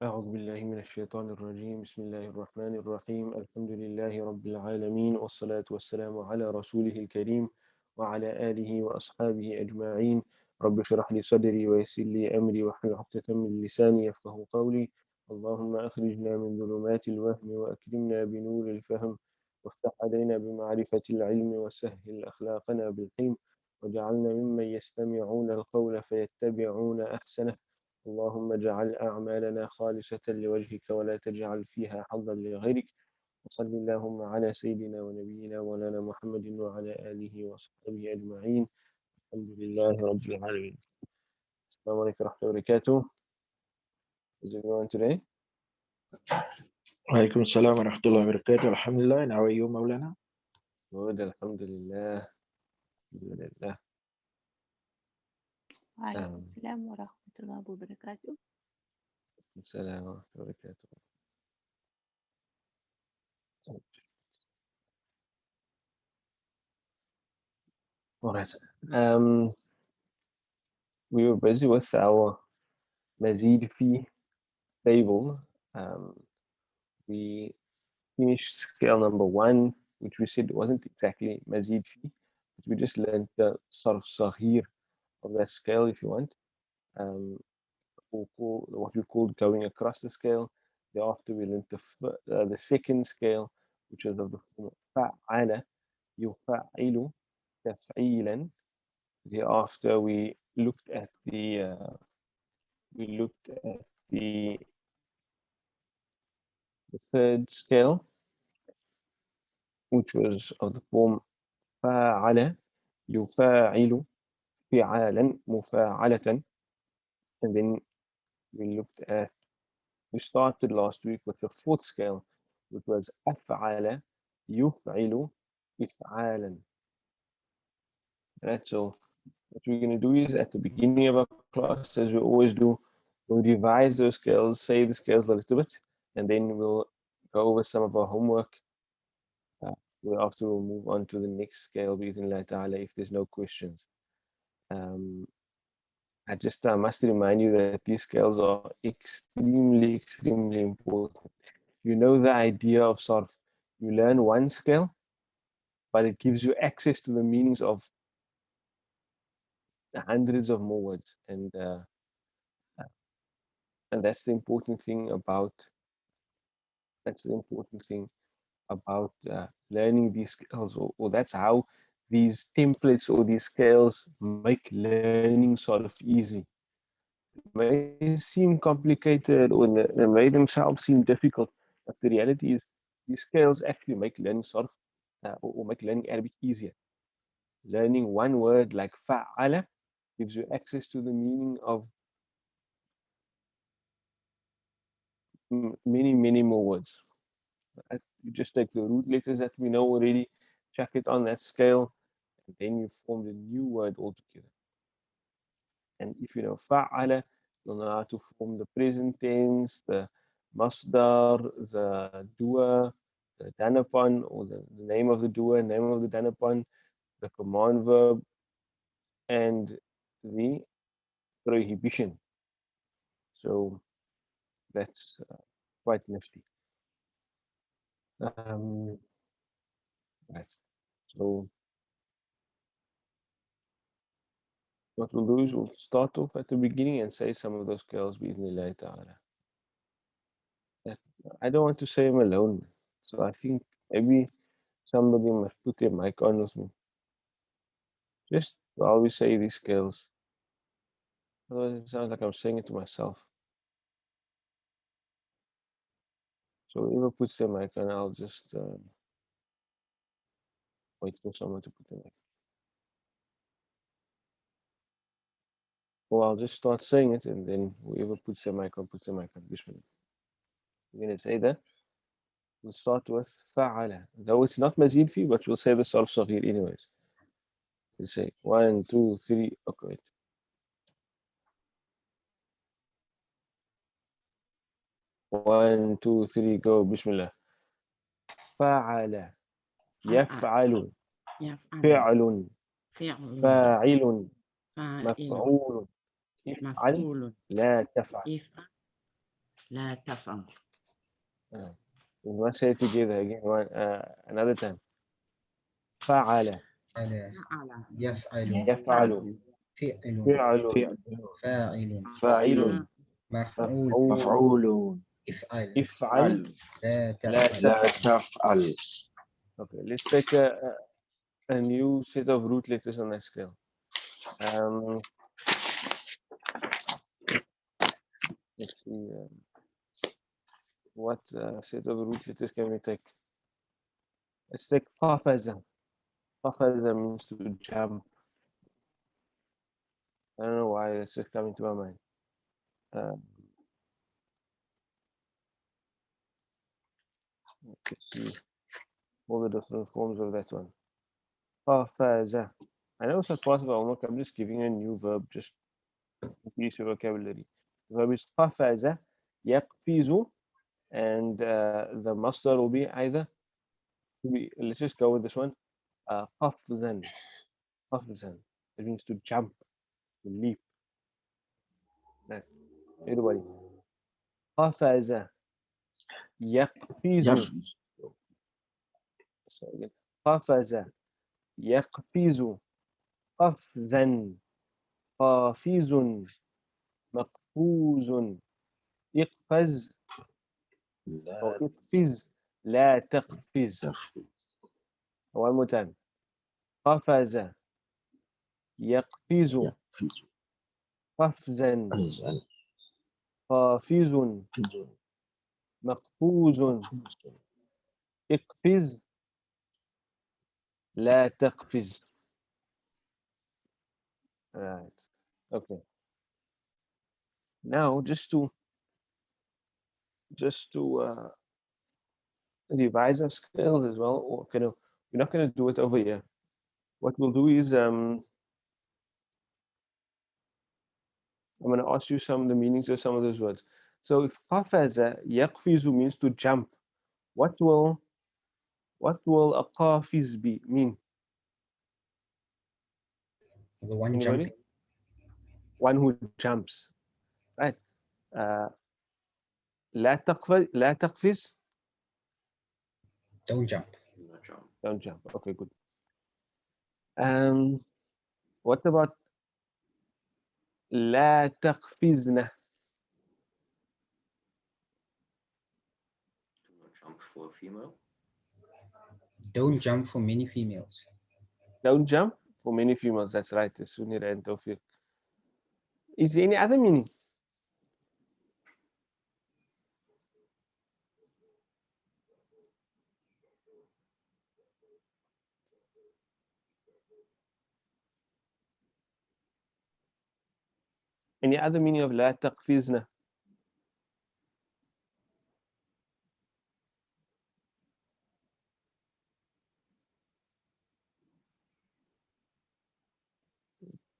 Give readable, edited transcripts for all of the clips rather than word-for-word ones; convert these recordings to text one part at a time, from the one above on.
أعوذ بالله من الشيطان الرجيم بسم الله الرحمن الرحيم الحمد لله رب العالمين والصلاة والسلام على رسوله الكريم وعلى آله وأصحابه أجمعين رب اشرح لي صدري ويسر لي أمري واحلل عقدة من لساني يفقه قولي اللهم أخرجنا من ظلمات الوهم وأكرمنا بنور الفهم وافتح علينا بمعرفة العلم وسهل أخلاقنا بالحلم وجعلنا ممن يستمعون القول فيتبعون أحسنه اللهم اجعل أعمالنا خالصة لوجهك ولا تجعل فيها حظا لغيرك وصل اللهم على سيدنا ونبينا مولانا محمد وعلى آله وصحبه أجمعين الحمد لله رب العالمين. السلام عليكم ورحمة الله وبركاته. Is everyone today? Walaikum salam wa rahmatullahi wa barakatuh. Alhamdulillah. And how are you, Maulana? Good, alhamdulillah. Alhamdulillah. وعليكم Um, السلام ورحمة الله وبركاته. السلام ورحمة الله وبركاته. All right. Um, we were busy with our Mazeedfeehi table. We finished scale number 1, which we said wasn't exactly Mazeedfeehi, but we just learned the Sarf Sahir of that scale, if you want. Um, what we called going across the scale. Thereafter, we learned the second scale, which is of the form fa'ala, yufa'ilu, taf'ilan. Thereafter, we looked at the third scale, which was of the form فاعل يفاعل فعالا مفاعلة. And then we started last week with the fourth scale, which was أفعل يفعل إفعالا. Right, so what we're going to do is at the beginning of our class, as we always do, we'll revise those scales, say the scales a little bit, and then we'll go over some of our homework. After we'll move on to the next scale, if there's no questions. I must remind you that these scales are extremely, extremely important. You know the idea of Sarf. You learn one scale, but it gives you access to the meanings of hundreds of more words. And that's the important thing about learning these scales, or that's how these templates or these scales make learning sort of easy. It may seem complicated or they may themselves seem difficult, but the reality is these scales actually make learning sort of or make learning Arabic easier. Learning one word like fa'ala gives you access to the meaning of many, many more words. You just take the root letters that we know already, chuck it on that scale, and then you form the new word altogether. And if you know fa'ala, you'll know how to form the present tense, the masdar, the dua, the done upon, or the name of the dua, name of the done upon, the command verb, and the prohibition. So that's quite nifty. Right. So what we'll do is we'll start off at the beginning and say some of those scales bi'idhnillahi ta'ala. I don't want to say them alone. So I think maybe somebody must put their mic on with me. Just while we say these scales. Otherwise it sounds like I'm saying it to myself. So whoever puts their mic on, I'll just wait for someone to put their mic. Or I'll just start saying it and then whoever puts their mic on, puts their mic on. Bismillah. We're going to say that. We'll start with fa'ala. Though it's not Mazeedfeehi, but we'll say the Sarf Saghir anyways. We'll say 1, 2, 3. Okay, wait. 1, 2, 3, go. Bismillah. فعل يفعل فعل فاعل مفعول افعل لا تفعل. لا تفعل. We must say it together again. Another time. فعل على فعل. يفعل يفعل فعل فعل فعل فاعل فاعل مفعول مفعول افعل افعل لا لا تفعل لا تفعل. تفعل. Okay, let's take a new set of root letters on that scale. Let's see. What set of root letters can we take? Let's take qafaza. Qafaza means to jump. I don't know why it's just coming to my mind. Let's see all the different forms of that one. Qafaza. I know it's not part of our homework. I'm just giving a new verb, just increase your vocabulary. The verb is qafaza, yaqfizu, and the masdar will be either. Let's just go with this one. Qafzan. Qafzan. It means to jump, to leap. Right. Everybody. Qafaza. Yaqfizu. يقفز. So again. Qafaza. Yaqfizu. قفزا قافز مقفوز اقفز أو لا اقفز لا تقفز. تفعل. one more time. قفز يقفز يقفز. قفزا قفزا. قافز قفز. مقفوز قفز. اقفز لا تقفز. Right. Okay. Now just to revise our skills as well, or kind of we're not going to do it over here. What we'll do is I'm going to ask you some of the meanings of some of those words. So if qafaza yaqfizu means to jump, what will a qafiz be mean? the one Anybody? jumping One who jumps, right? لا تقفز don't jump don't jump. Okay, good. What about لا تقفزن? Jump for a female. don't jump for many females Don't jump for many females. That's right. Sunira and Tawfiq. Is there any other meaning? Any other meaning of لا تقفزن?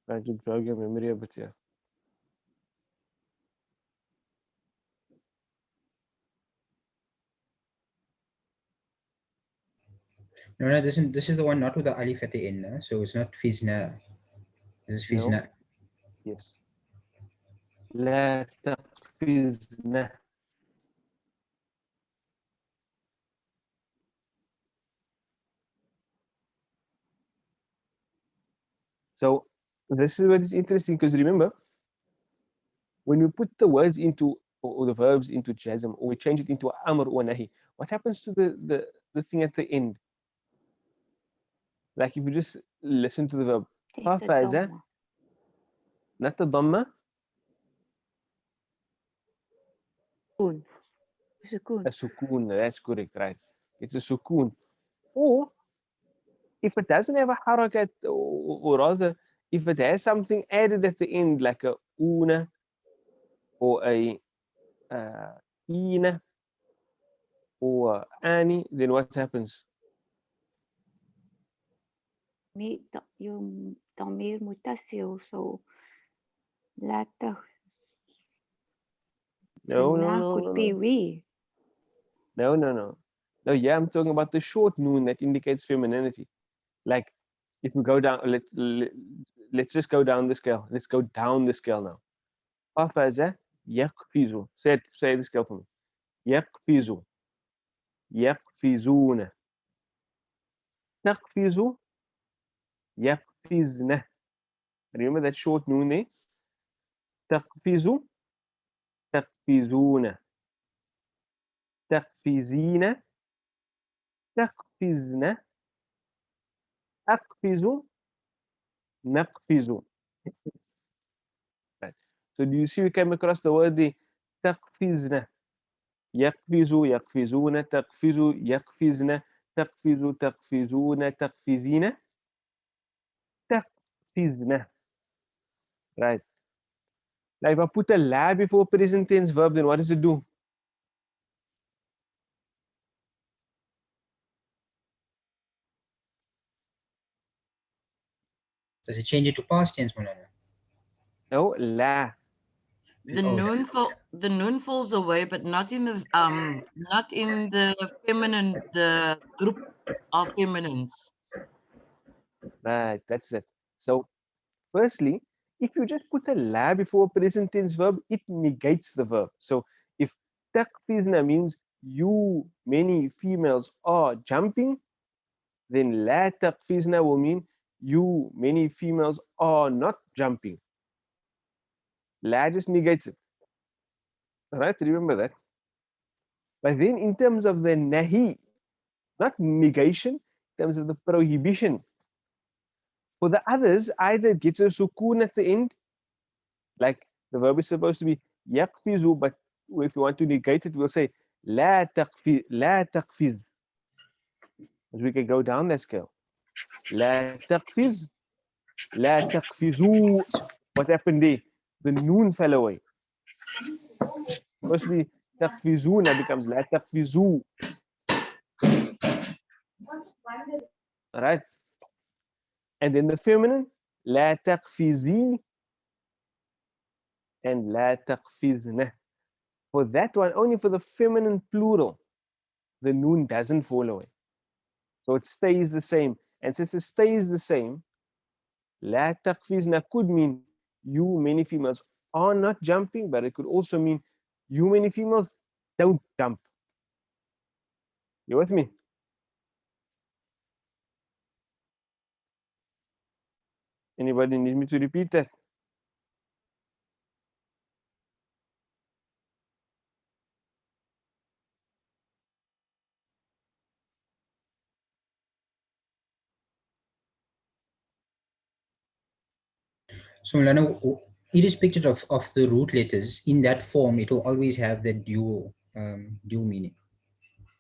Try to jog your memory a bit here. no this is the one not with the alif at the end so it's not fizna this is fizna No. Yes. لا تقفزن. So this is what is interesting because remember, when we put the words into or the verbs into jazm, or we change it into amr or nahi, what happens to the thing at the end? Like if you just listen to the verb, Takes a qafaza, dhamma. not the dhamma, Sukun. Sukun. a sukun. That's correct, right? It's a sukun. Or if it doesn't have a harakat, or rather, if it has something added at the end, like a una or a ina or ani, then what happens? Yung tamir mutasil. So, lata No, no, na no, could no, be no. we. No, no, no. No, yeah, I'm talking about the short noon that indicates femininity. Like if we go down, let's just go down the scale. Let's go down the scale now. Qafaza يقفز. Say this girl for me. يقفز. يقفزون. تقفز. يقفزن. Remember that short noon there? تقفز. تقفزون. تقفزين. تقفزن. أقفز. نقفز. Right. So do you see we came across the word the تقفزن. يقفز. يقفزون. تقفز. يقفزن. تقفز. تقفزون. تقفزين. تقفزن. Right. Now if I put a la before present tense verb, then what does it do? Does it change it to past tense, Mulana? No, la. The noon falls away, but not in the feminine, the group of feminines. Right, that's it. So firstly, if you just put a la before present tense verb, it negates the verb. So if takfizna means you, many females are jumping, then la takfizna will mean you, many females are not jumping. La just negates it. Right? Remember that. But then in terms of the nahi, not negation, in terms of the prohibition, for the others, either it gets a sukoon at the end, like the verb is supposed to be yakfizu, but if you want to negate it, we'll say la taqfiz. As we can go down that scale. La taqfiz, la taqfizu. What happened there? The noon fell away. Supposed to be taqfizuna becomes la taqfizu. Alright? And then the feminine, la taqfizi and la taqfizna. For that one, only for the feminine plural, the noon doesn't fall away. So it stays the same. And since it stays the same, la taqfizna could mean you, many females, are not jumping, but it could also mean you, many females, don't jump. You with me? Anybody need me to repeat that? So, Mulana, irrespective of the root letters, in that form, it will always have the dual meaning.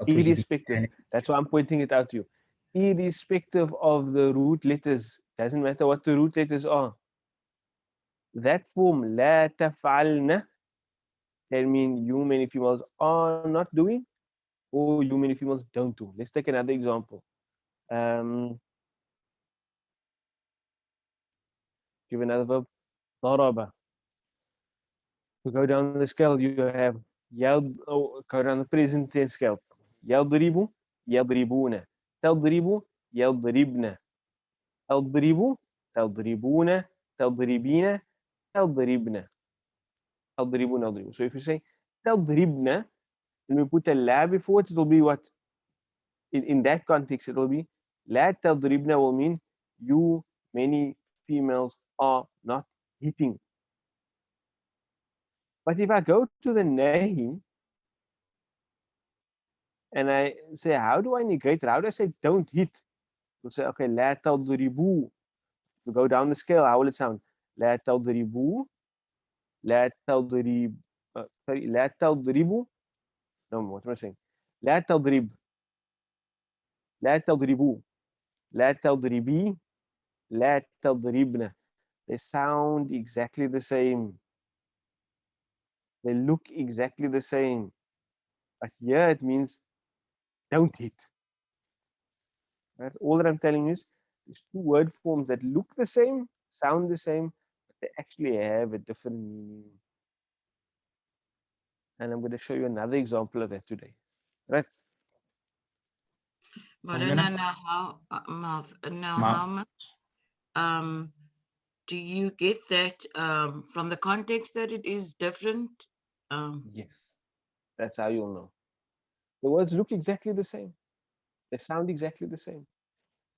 Irrespective. That's why I'm pointing it out to you. Irrespective of the root letters, doesn't matter what the root letters are. That form, la taf'alna, can mean you, many females, are not doing, or you, many females, don't do. Let's take another example. Give another verb. ضرب. To go down the scale, you have go down the present tense scale. يضرب. يضربون. تضرب. يضربن. تضرب. تضربون. تضربين. تضربن. تضربون. تضربون. So if you say تضربن, and we put a la before it, it will be what? In that context, it will be la tadribna will mean you, many females are not hitting. But if I go to the nahi and I say, how do I negate it? How do I say don't hit? We'll say, okay, la tadribu. We go down the scale, how will it sound? La tadribu. La tadrib. Sorry, la tadribu. No, what am I saying? La tadrib. La tadribu. La tadribi. La tadribna. They sound exactly the same. They look exactly the same. But here it means don't hit. Right? All that I'm telling you is there's two word forms that look the same, sound the same, but they actually have a different meaning. And I'm going to show you another example of that today. Right? Marina, how much do you get that from the context that it is different Yes, that's how you'll know. The words look exactly the same. They sound exactly the same.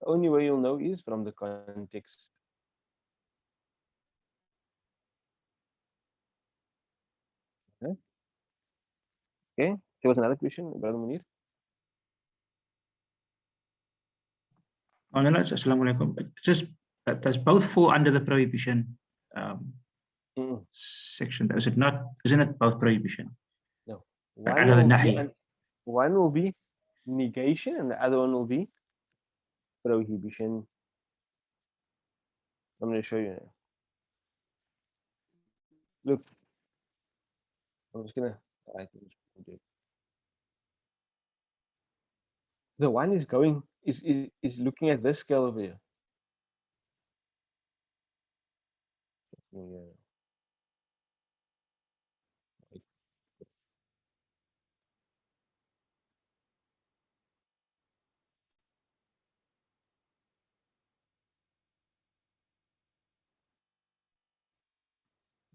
The only way you'll know is from the context. Okay. Okay. There was another question, Brother Munir. Oh, no, Assalamualaikum. Just does both fall under the prohibition section? Is it not? Isn't it both prohibition? No. Under the nahi. One will be negation and the other one will be prohibition. I'm going to show you now. Look, I'm just going to write this. The one is going is looking at this scale over here. Yeah.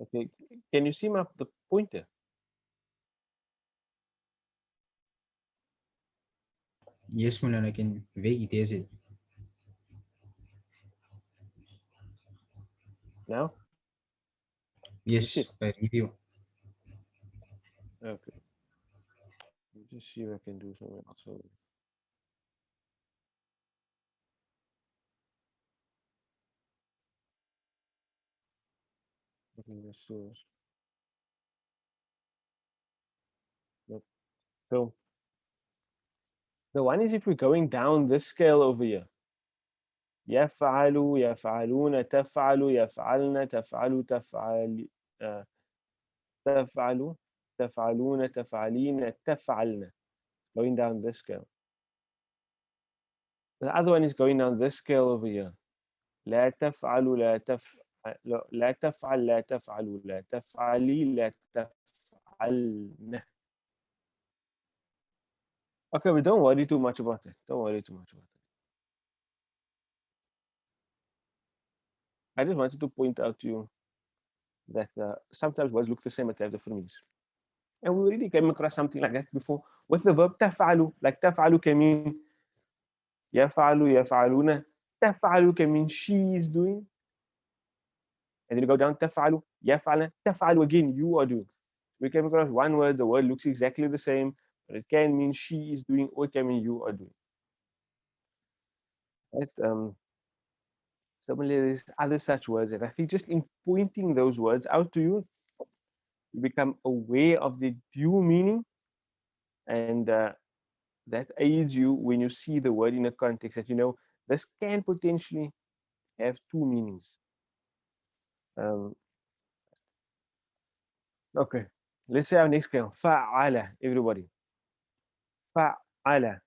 Okay, can you see the pointer? Yes, Mulana, I can very there's it. Now? Yes, by review. Okay. Let me just see if I can do something else. Okay, let's do this. Nope. So the one is if we're going down this scale over here. يفعل يفعلون تفعل يفعلن تفعل تفعل تفعل تفعلون تفعلين تفعلن. Going down this scale. The other one is going down this scale over here. لا تفعل لا تفعل لا تفعل لا تفعل لا تفعلي لا تفعلن. Okay, but don't worry too much about it. Don't worry too much about it. I just wanted to point out to you that sometimes words look the same but they have different meanings. And we already came across something like that before with the verb تفعل. Like تفعل can mean يفعل يفعلون. تفعل can mean she is doing. And then you go down تفعل يفعل تفعل again you are doing. We came across one word, the word looks exactly the same, but it can mean she is doing or it can mean you are doing. Right? Similarly, there's other such words that I think just in pointing those words out to you, you become aware of the dual meaning, and that aids you when you see the word in a context that you know this can potentially have two meanings. Okay, let's say our next scale. Fa'ala, everybody. Fa'ala.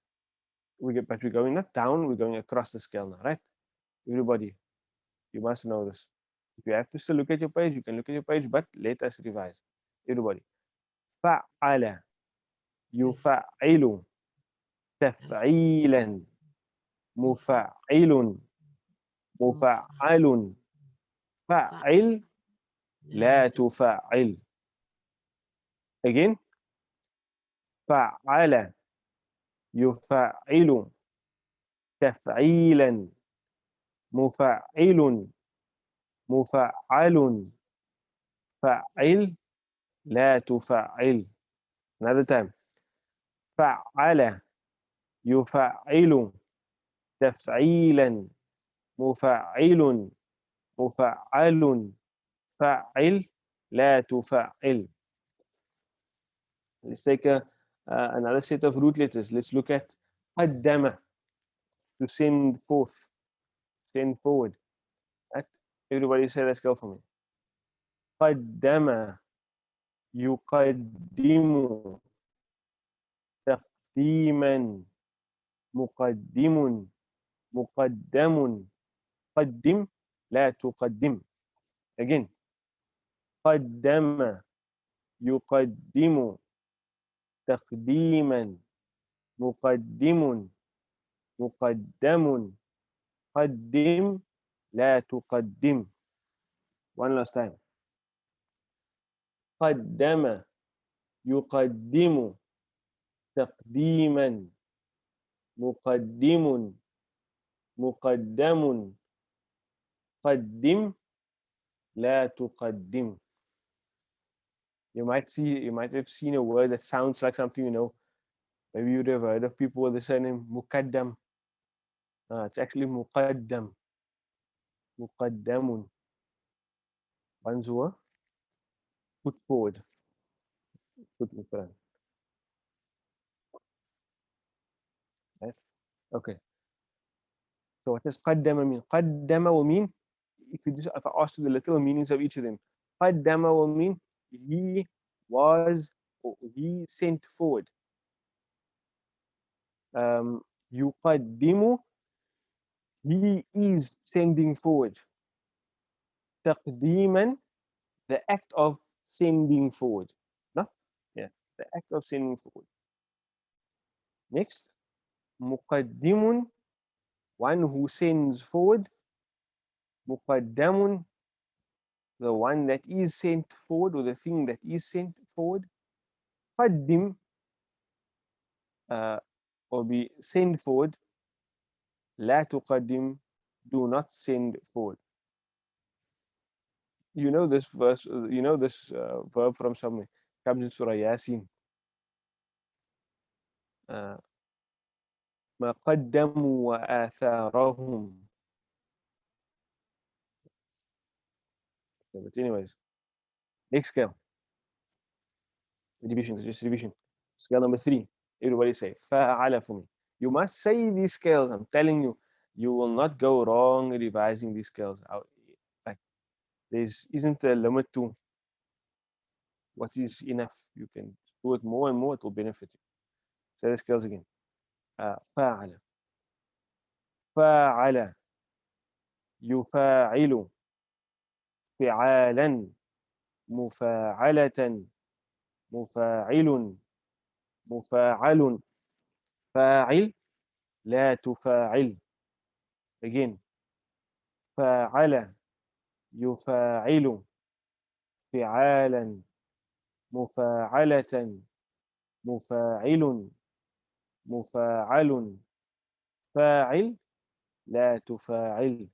But we're going not down, we're going across the scale now, right? Everybody, you must know this. If you have to still look at your page, you can look at your page, but let us revise. Everybody. Fa'ala. يفعل تفعيلا مفعل مفعل فعل لا تفعل. Again. فعل يفعل تفعيلا مفعل مفعل فعل لا تفعل. Another time. فعل يفعل تفعيلا مفعل مفعل فعل لا تفعل. Let's take another set of root letters. Let's look at قدم, to send forth, send forward. Right? Everybody say that scale for me. قدم يقدم تقديما مقدم مقدم قدم لا تقدم. Again. قدم يقدم تقديما مقدم مقدم قدم لا تقدم. One last time. قدم يقدم تقديما مقدم مقدم قدم لا تقدم. You might have seen a word that sounds like something, maybe you'd have heard of people with the surname Muqaddam. It's actually Muqaddam. Muqaddamun. Ones who are put forward. Put in front. Right? Okay. So what does qaddama mean? Qaddama will mean, if I ask you the literal meanings of each of them, qaddama will mean he was, or he sent forward. Yuqaddimu, he is sending forward. Taqdeeman, the act of sending forward. No? Yeah, the act of sending forward. Next, muqaddimun, one who sends forward. Muqaddamun, the one that is sent forward, or the thing that is sent forward. Qaddim, or be send forward. La tuqaddim, do not send forward. You know this verse, this verb from somewhere. Comes in Surah Yasin. ما قدموا وآثارهم. But anyways, next scale. Division, just division. Scale number 3. Everybody say فَعَلَ for me. You must say these scales. I'm telling you, you will not go wrong revising these scales. Like, there isn't a limit to what is enough. You can do it more and more, it will benefit you. Say the scales again. فَعَلَ فَعَلَ يُفَاعِلُ فِعَالًا مفاعلة مفاعل مفاعل فاعل لا تفاعل. Again. فاعل يفاعل فعالا مفاعلة مفاعل مفاعل فاعل لا تفاعل.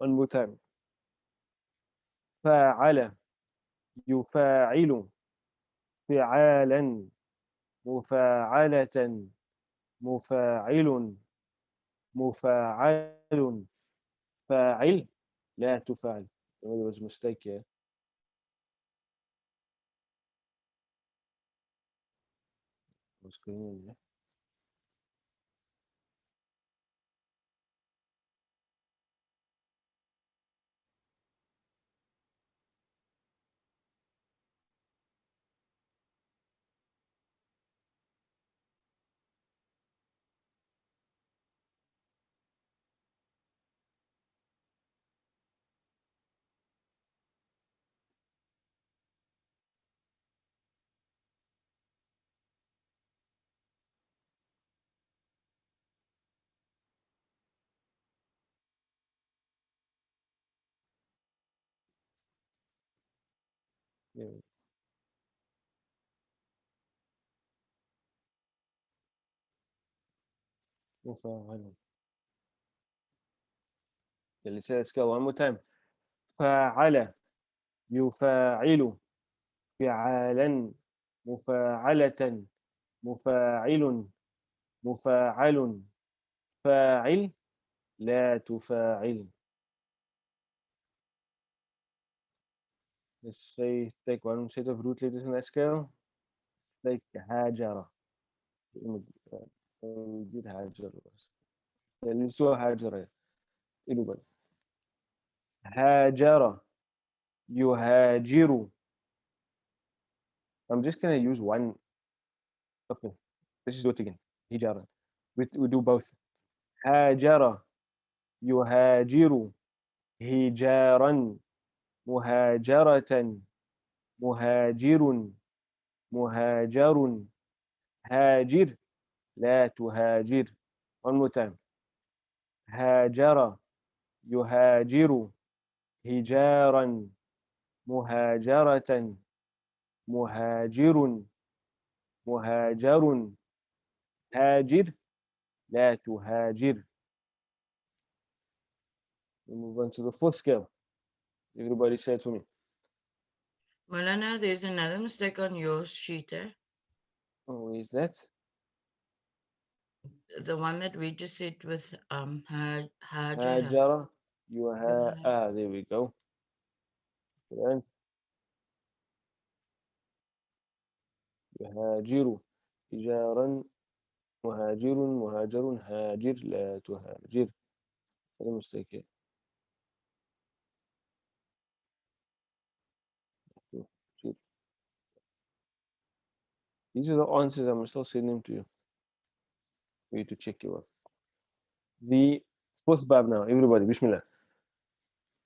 One more time. فاعل يفاعل فعالا مفاعلة مفاعل مفاعل فاعل لا تفاعل. There was a mistake here. What's going on here? Yeah. مفاعل. Let's say let's go one more time. فاعل يفاعل فعالا مفاعلة مفاعل مفاعل فاعل لا تفاعل. Let's say take one set of root letters in that scale. Take هاجر. We did هاجر. Let's do هاجر. Anybody. هاجر يهاجر. I'm just gonna use one. Okay, let's just do it again. هجارا. We do both. هاجر يهاجر هجارا مهاجرة مهاجر مهاجر هاجر لا تهاجر. One more time. هاجر يهاجر هجارا مهاجرة مهاجر مهاجر هاجر لا تهاجر. We move on to the fourth scale. Everybody say it to me. Maulana, there's another mistake on your sheet, eh? Oh, is that? The one that we just said with Hajara. هاجر. There we go. Right. يهاجر إجارا مهاجر مهاجر هاجر لا تهاجر. هذا mistake here. These are the answers. I'm still sending them to you for you to check your work. The fourth bab now. Everybody, Bismillah.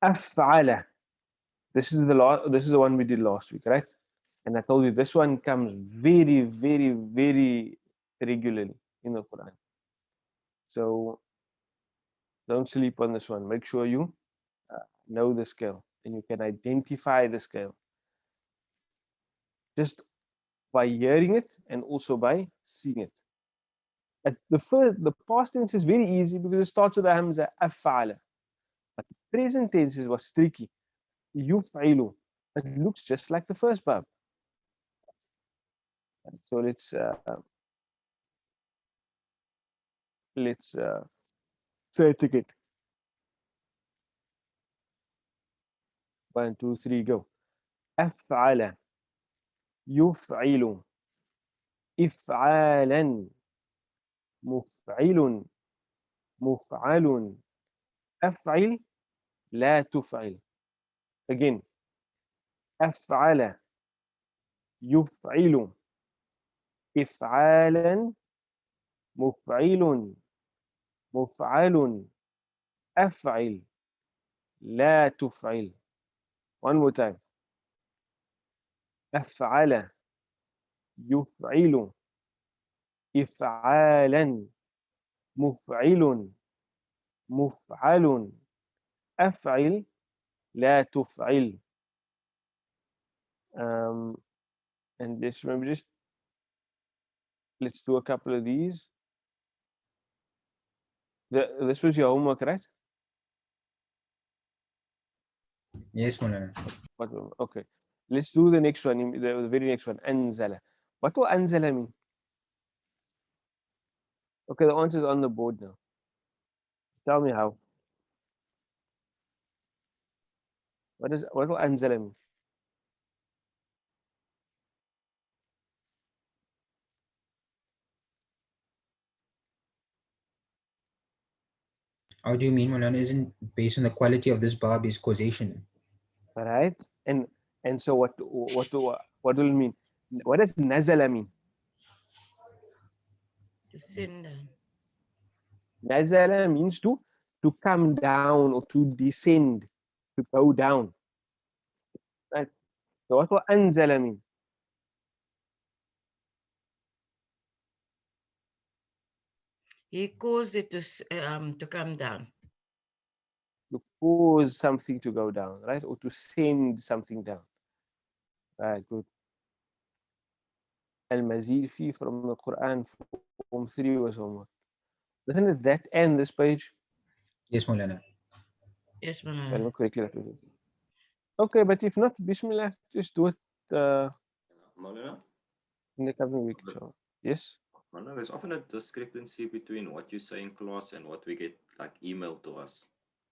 أفعل. This is the one we did last week, right? And I told you this one comes very, very, very regularly in the Quran. So don't sleep on this one. Make sure you know the scale and you can identify the scale just by hearing it and also by seeing it. The past tense is very easy because it starts with the hamza af'ala. But the present tense is what's tricky. Yuf'ilu. It looks just like the first bab. So let's say it again. 1, 2, 3, go. أفعل يفعل إفعالا مفعل مفعل أفعل لا تفعل. Again. أفعل يفعل إفعالا مفعل مفعل أفعل لا تفعل. One more time. أفعل يفعل إفعالا مفعل مفعل أفعل لا تفعل. And let's do a couple of these. This was your homework, right? Yes, Maulana. Okay. Let's do the next one, the very next one. Anzala. What will anzala mean? Okay, the answer is on the board now. Tell me how. What will anzala mean? How do you mean, Maulana? Isn't based on the quality of this bab is causation? Right? And so what will it mean? What does nazala mean? Descend down. Nazala means to come down or to descend, to go down. Right? So what will anzala mean? He caused it to come down. To cause something to go down, right? Or to send something down. Right, good. Mazeedfeehi from the Quran, Form 3 was homework. Doesn't it that end this page? Yes, Maulana. Yes, If I Maulana. remember correctly. Okay, but if not, Bismillah, just do it Maulana? in the coming week. So, yes? Maulana, there's often a discrepancy between what you say in class and what we get like emailed to us.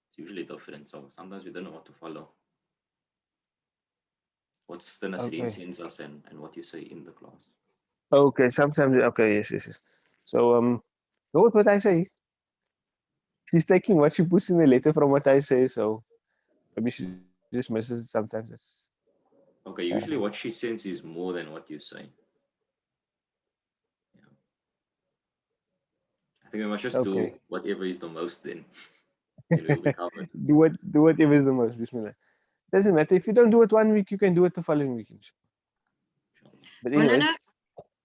It's usually different, so sometimes we don't know what to follow. What Nasreen sends us and what you say in the class. Okay, sometimes, okay, yes. So, know what I say? She's taking what she puts in the letter from what I say, so maybe she just misses it sometimes. Okay, usually what she sends is more than what you say. Yeah. I think we must just do whatever is the most then. Then we'll be covered. do whatever is the most, Bismillah. Doesn't matter. If you don't do it one week, you can do it the following week. But anyway.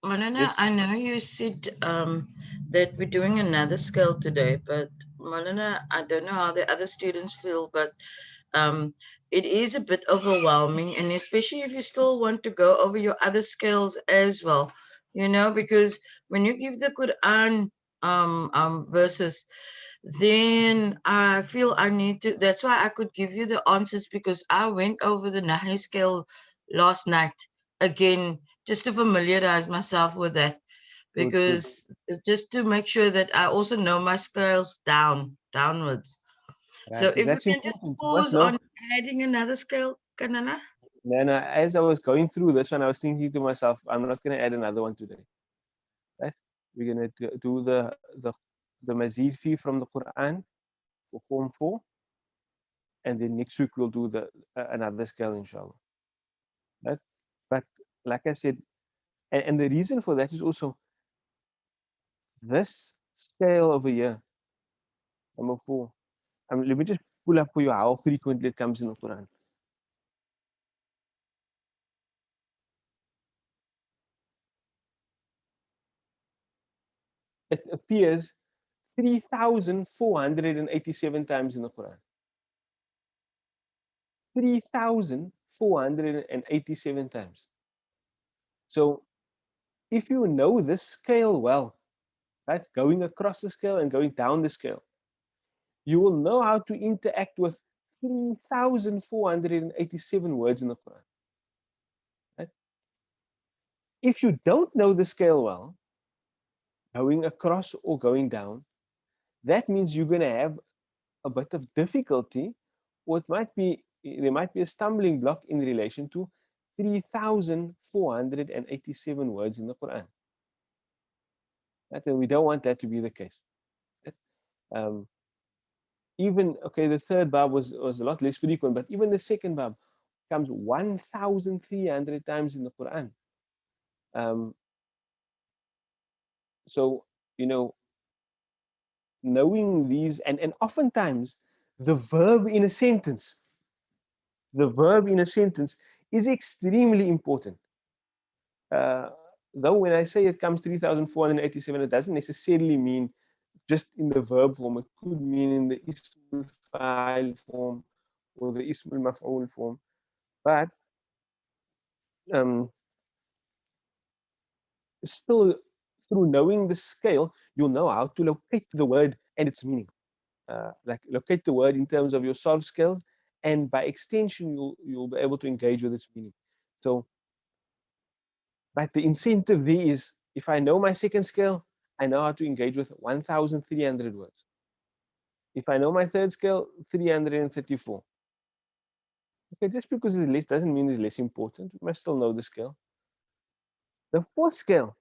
Maulana, Yes. I know you said that we're doing another scale today, but Maulana, I don't know how the other students feel, but it is a bit overwhelming, and especially if you still want to go over your other skills as well, because when you give the Quran verses, then I feel I need to. That's why I could give you the answers, because I went over the Nahi scale last night again, just to familiarize myself with that, Good, good. because just to make sure that I also know my scales downwards. So Right. if we That's can just important. You must pause know. on adding another scale, Kanana. Then as I was going through this one, I was thinking to myself, I'm not going to add another one today. Right? We're going to do the Mazeedfeehi from the Quran for Form 4, and then next week we'll do the another scale, inshallah. Right? But like I said, and the reason for that is also this scale over here, number 4. Let me just pull up for you how frequently it comes in the Quran. It appears 3,487 times in the Quran. 3,487 times. So if you know this scale well, right, going across the scale and going down the scale, you will know how to interact with 3,487 words in the Quran. Right? If you don't know the scale well, going across or going down, that means you're going to have a bit of difficulty, or there might be a stumbling block in relation to 3,487 words in the Quran. Right? And we don't want that to be the case. Um, Even the third bab was a lot less frequent, but even the second bab comes 1,300 times in the Quran. Um, so knowing these, and oftentimes the verb in a sentence, is extremely important. Uh, though when I say it comes 3,487, it doesn't necessarily mean just in the verb form. It could mean in the ism fa'il form or the ism maf'ul form. But still, through knowing the scale, you'll know how to locate the word and its meaning. Like locate the word in terms of your Sarf skills, and by extension, you'll be able to engage with its meaning. So, but the incentive there is, if I know my second scale, I know how to engage with 1,300 words. If I know my third scale, 334. Okay, just because it's less doesn't mean it's less important. We must still know the scale. The fourth scale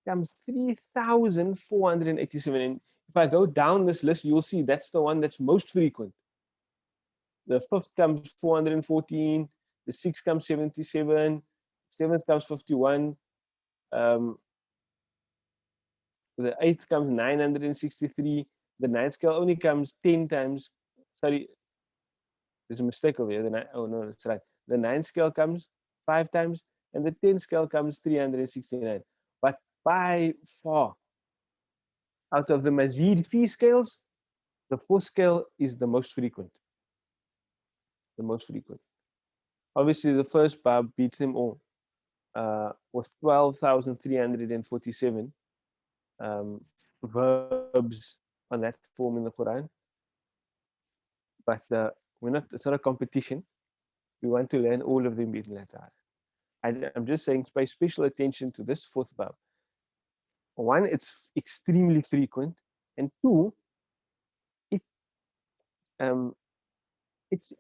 comes 3,487. And if I go down this list, you'll see that's the one that's most frequent. The fifth comes 414, the sixth comes 77, seventh comes 51, the eighth comes 963, the ninth scale only comes 10 times. Sorry, there's a mistake over here. Oh no, that's right. The ninth scale comes 5 times, and the 10th scale comes 369. But by far, out of the Mazeedfeehi scales, the fourth scale is the most frequent. The most frequent. Obviously, the first bab beats them all with 12,347 verbs on that form in the Quran. But it's not a competition. We want to learn all of them. I'm just saying, pay special attention to this fourth bab. One, it's extremely frequent, and two, it it's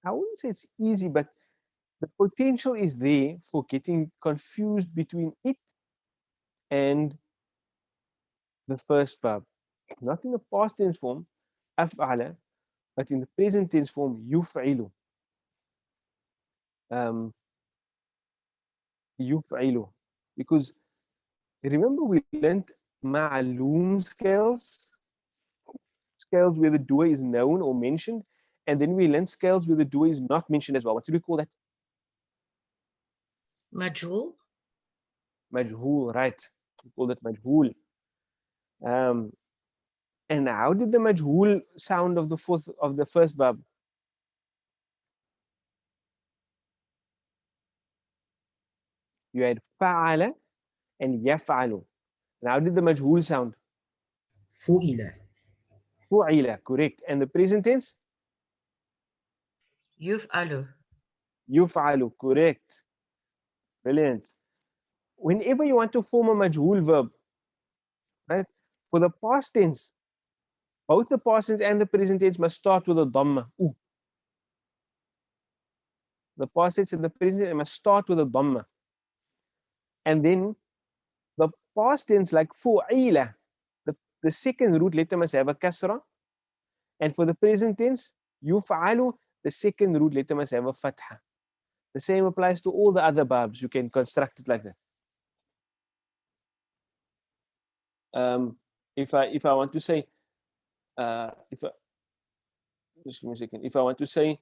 I wouldn't say it's easy, but the potential is there for getting confused between it and the first bab. Not in the past tense form, af'ala, but in the present tense form, yuf'ilu. Um, yuf'ilu. Because remember we learned ma'loom scales where the doer is known or mentioned, and then we learned scales where the doer is not mentioned as well. What do we call that? Majhul. Majhul, right? We call that majhul. And how did the majhul sound of the first bab? You had fa'ala and yaf'alu. And how did the majhul sound? Fu'ila. Fu'ila, correct. And the present tense? Yuf'alu. Yuf'alu, correct. Brilliant. Whenever you want to form a majhul verb, right, for the past tense, both the past tense and the present tense must start with a dhamma. The past tense and the present tense must start with a dhamma. And then the past tense, like fu'ila, the second root letter must have a kasra. And for the present tense, yuf'alu, the second root letter must have a fatha. The same applies to all the other verbs. You can construct it like that. If I want to say, just give me a second. If I want to say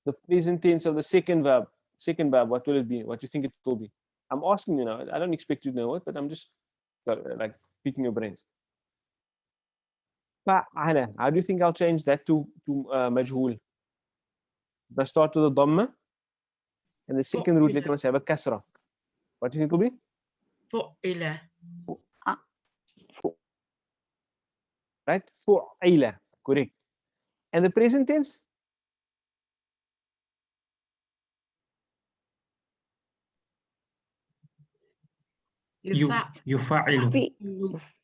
the present tense of the second verb, what will it be? What do you think it will be? I'm asking you now. I don't expect you to know it, but I'm just like picking your brains. Fa'ala. How do you think I'll change that to majhul? Must start with a dhamma, and the second root letter must have a kasra. What do you think it will be? Fu'ila. Right? Fu'ila. Correct. And the present tense? Yufa'ilu.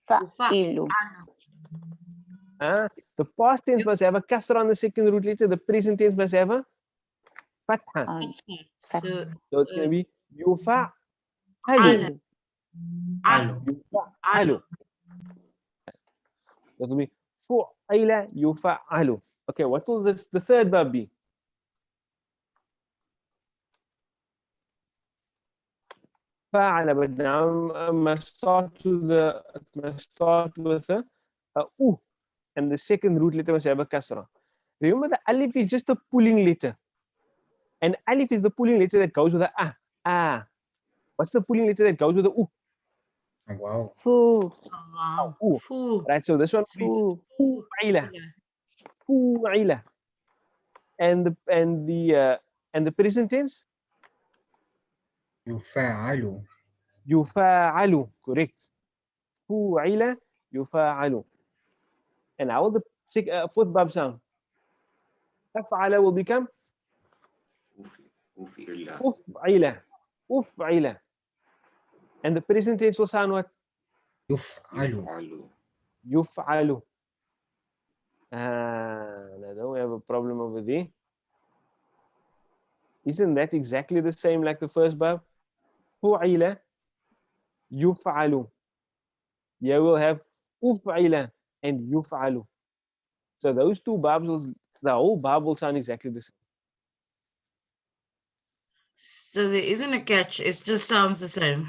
Yufa'ilu. The past tense must have a kasra on the second root letter. The present tense must have a fatha. So So it's going to be yufa'alu. Ilu. Yufa'alu. That will be fu'ila yufa'alu. Okay, what will the third verb be? Fa'ala, but now must start with a u, and the second root letter must have a kasra. Remember, the alif is just a pulling letter, and alif is the pulling letter that goes with the a. What's the pulling letter that goes with the u? Wow. Fu. U. Fu. Right, so this one will be Fu. fu'ila. And the present tense? Yufa'alu. Yufa'alu, correct. Fu'ila yufa'alu. And how will the fourth verb sound? Taf'ala will become Uf'ila. uf'ila. Uf'ila. And the present tense will sound what? Yuf'alu. Yuf'alu. Yuf'alu. Now don't we have a problem over there? Isn't that exactly the same like the first verb? Fu'ila yuf'alu. You will have uf'ila and yuf'alu. So those two verbs, the whole verb will sound exactly the same. So there isn't a catch. It just sounds the same.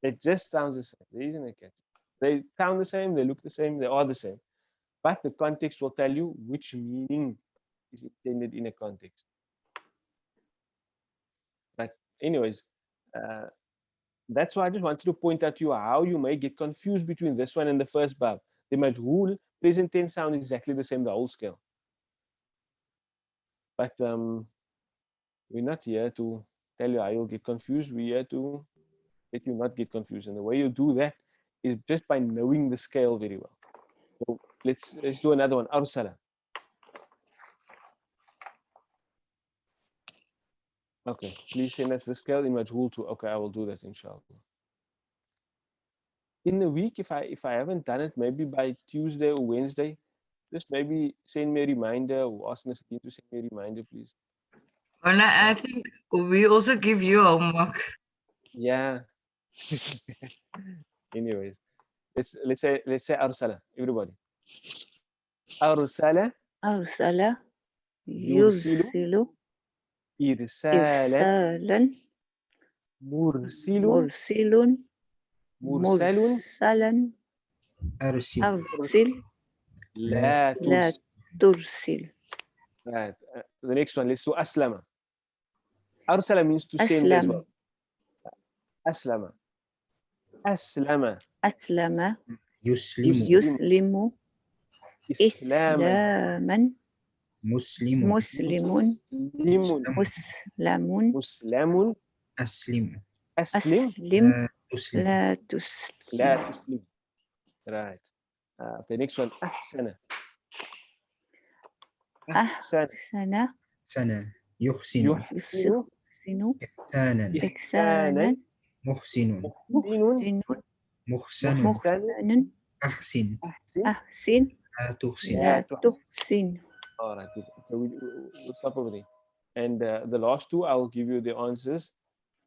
It just sounds the same. There isn't a catch. They sound the same, they look the same, they are the same. But the context will tell you which meaning is intended in a context. But anyways, that's why I just wanted to point out to you how you may get confused between this one and the first verb. The majhul, present tense sound exactly the same, the whole scale. But we're not here to tell you how you'll get confused. We're here to let you not get confused. And the way you do that is just by knowing the scale very well. So let's do another one. Arsala. Okay, please send us the scale in majhul too. Okay, I will do that inshallah. In the week, if I haven't done it, maybe by Tuesday or Wednesday, just maybe send me a reminder or ask Nasreen to send me a reminder, please. And I think we also give you homework. Yeah. Anyways, let's say arsala, everybody. Arsala Arsala. yursilu Yursilu. irsalan Irsalan. mursilun Mursilun. mursalun Mursalan. Arsil. Arsil. la La tursil. Right. The next one, let's do aslama. Arsala means to send as Aslam. well. Aslama. Aslama. Aslama. Yuslimu. Yuslimu. Islaman. Islaman. Muslimu. Muslimun. Muslimun. Muslamun. Muslamun. Aslim. Aslim, أسلم Tuslim. لا تسلم la tuslim. Right. The next one, ahsana. Ahsana. أحسن Sana. Yuhsinu. Yuhsinu يحسن Ihsanan. إحسانا Muhsinun. Muhsinun. Muhsanun. محسنا Ahsin. Ahsin. أحسن La tuhsin. La لا tuhsin. تحسن. All right. Good. So we'll stop over there. And the last two, I will give you the answers.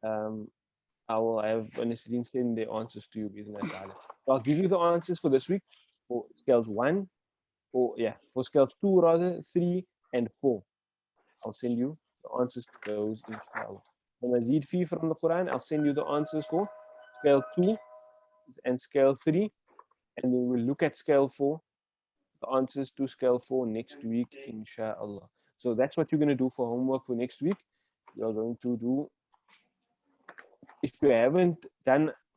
I will have Anisreen send the answers to you. So I'll give you the answers for this week for scales 1, or yeah, for scales 2 rather, 3, and 4. I'll send you the answers to those, inshallah. The Mazeedfeehi from the Quran, I'll send you the answers for scale 2 and scale 3, and then we'll look at scale 4, the answers to scale 4 next week, inshallah. So that's what you're going to do for homework for next week. You're going to do, if you haven't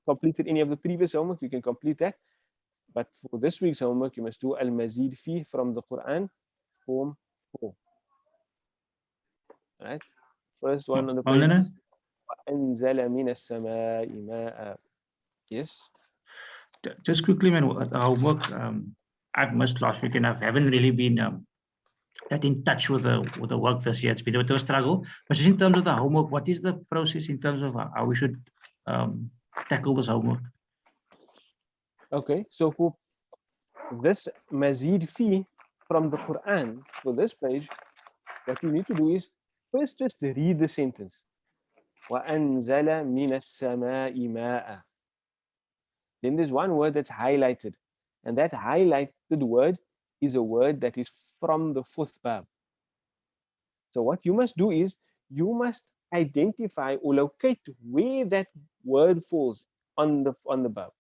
completed any of the previous homework, you can complete that. But for this week's homework, you must do Mazeedfeehi from the Quran, form 4. Right? First one on the page Maulana, is أنزل من السماء ماء. Yes. just quickly, man, the homework I've missed last week, and I haven't really been that in touch with the work this year. It's been a bit of a struggle. But just in terms of the homework, what is the process in terms of how we should tackle this homework? Okay. So for this Mazeedfeehi from the Quran, for this page, what you need to do is first just read the sentence. وأنزل من السماء ماء. Then there's one word that's highlighted, and that highlighted word is a word that is from the 4th bab. So what you must do is you must identify or locate where that word falls on the bab.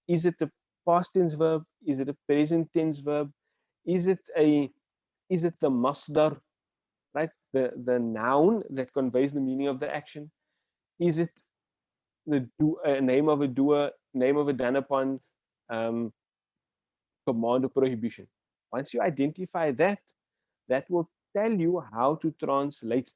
Is it a past tense verb? Is it a present tense verb? Is it the masdar, right? The noun that conveys the meaning of the action? Is it the name of a doer, name of a done upon, command or prohibition? Once you identify that, that will tell you how to translate.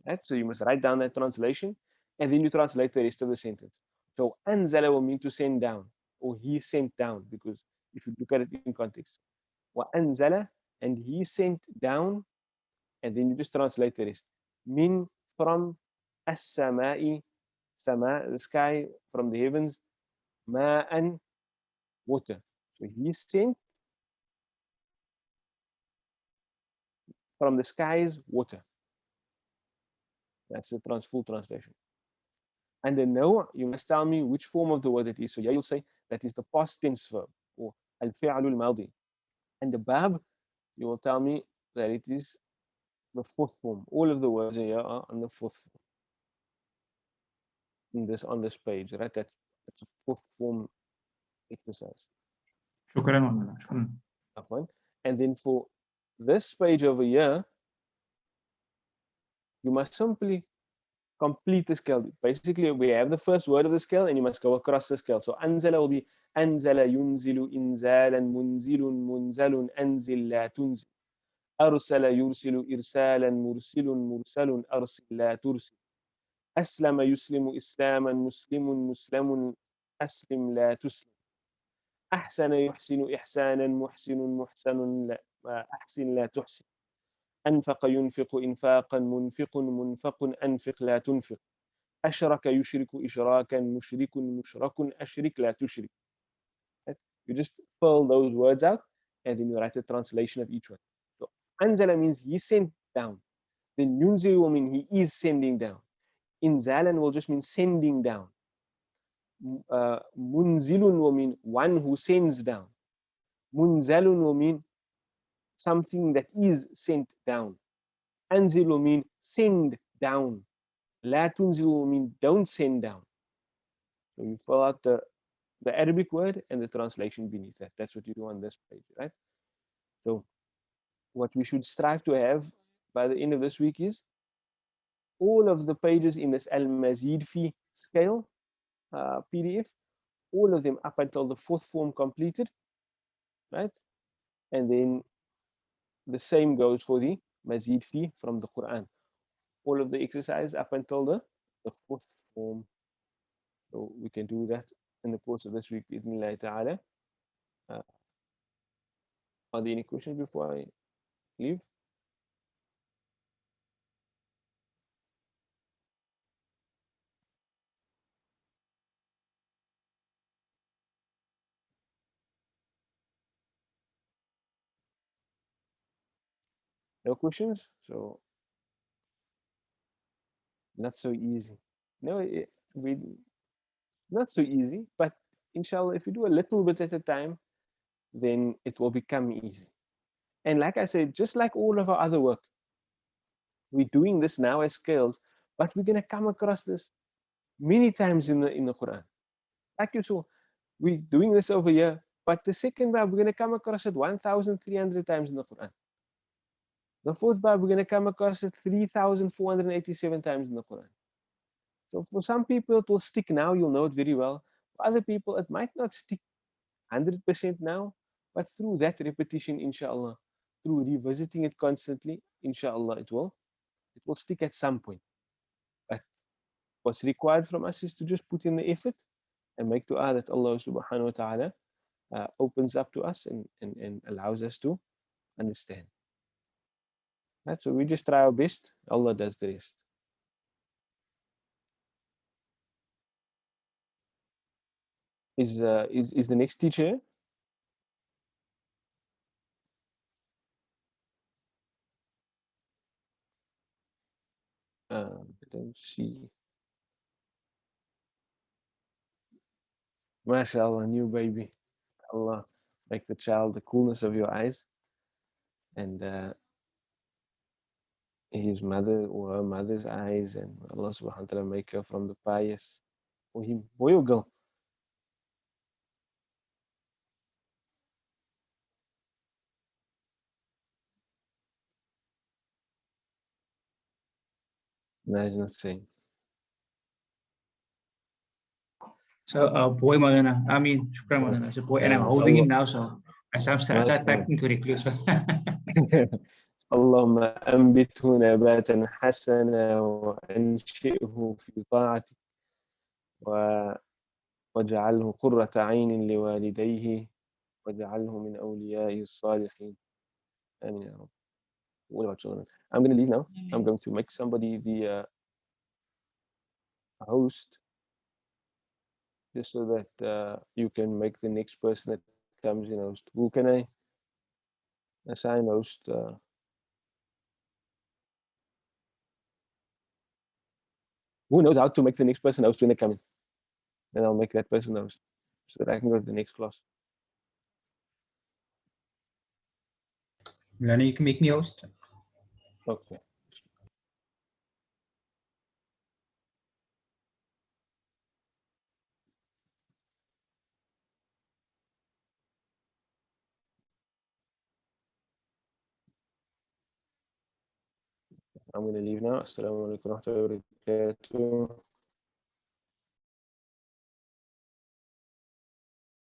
Right? So you must write down that translation, and then you translate the rest of the sentence. So anzala will mean to send down, or he sent down, because if you look at it in context. Wa anzala, and he sent down, and then you just translate the rest. Min, from, as-sama'i, sama, the sky, from the heavens, ma'an, water. So he sent from the skies water. That's the full translation. And then now you must tell me which form of the word it is. So yeah, you'll say that is the past tense verb, or al-fi'lul madi. And the bab, you will tell me that it is the 4th form. All of the words here are on the 4th form. On this page, right? That's a 4th form exercise. Shukran, Maulana. Shukran. And then for this page over here, you must simply complete the scale. Basically, we have the first word of the scale, and you must go across the scale. So anzala will be anzala yunzilu inzalan munzilun munzalun anzil la tunzil. Arsala yursilu irsalan mursilun mursalun arsil la tursil. Aslama yuslimu islaman muslimun muslamun aslim la tuslim. أحسن يحسن إحسانا محسن محسن لا أحسن لا تحسن. أنفق ينفق إنفاقا منفق منفق أنفق لا تنفق. أشرك يشرك إشراكا مشرك مشرك أشرك لا تشرك. You just fill those words out, and then you write a translation of each one. So أنزل means he sent down. Then ينزل will mean he is sending down. إنزالا will just mean sending down. منزل will mean one who sends down. منزل will mean something that is sent down. أنزل will mean send down. لا تنزل will mean don't send down. So you fill out the Arabic word and the translation beneath that. That's what you do on this page, right? So what we should strive to have by the end of this week is all of the pages in this Mazeedfeehi scale PDF, all of them up until the 4th form completed, right? And then the same goes for the Mazeedfeehi from the Quran. All of the exercises up until the the fourth form. So we can do that in the course of this week, bi'idhnillahi ta'ala. Are there any questions before I leave? No questions? So not so easy. No, we not so easy, but inshallah, if you do a little bit at a time, then it will become easy. And like I said, just like all of our other work, we're doing this now as scales, but we're gonna come across this many times in the Quran. Like you saw, we're doing this over here, but the second bab, we're gonna come across it 1,300 times in the Quran. The fourth bab, we're gonna come across it 3,487 times in the Quran. So for some people, it will stick now, you'll know it very well. For other people, it might not stick 100% now, but through that repetition, inshallah, through revisiting it constantly, inshallah, it will stick at some point. But what's required from us is to just put in the effort and make dua that Allah subhanahu wa ta'ala opens up to us and allows us to understand. Right? So we just try our best, Allah does the rest. Is the next teacher? I don't see. MashaAllah, new baby. Allah make the child the coolness of your eyes, and his mother or her mother's eyes, and Allah subhanahu wa ta'ala make her from the pious for him. Boy or girl? No, he's not saying. So, boy, Maulana. I mean, shukran, Maulana. It's a boy, and I'm holding him now, so I typed incorrectly. So. اللهم أنبته نباتا حسنا وأنشئه في طاعتك واجعله قرة عين لوالديه واجعله من أولياء الصالحين آمين يا رب. What about children? I'm going to leave now. I'm going to make somebody the host just so that you can make the next person that comes in host. Who can I assign host? Who knows how to make the next person host when they come in? Then I'll make that person host so that I can go to the next class. Lana, you can make me host. Okay. I'm going to leave now. Assalamu alaikum wa rahmatullahi wa barakatuh.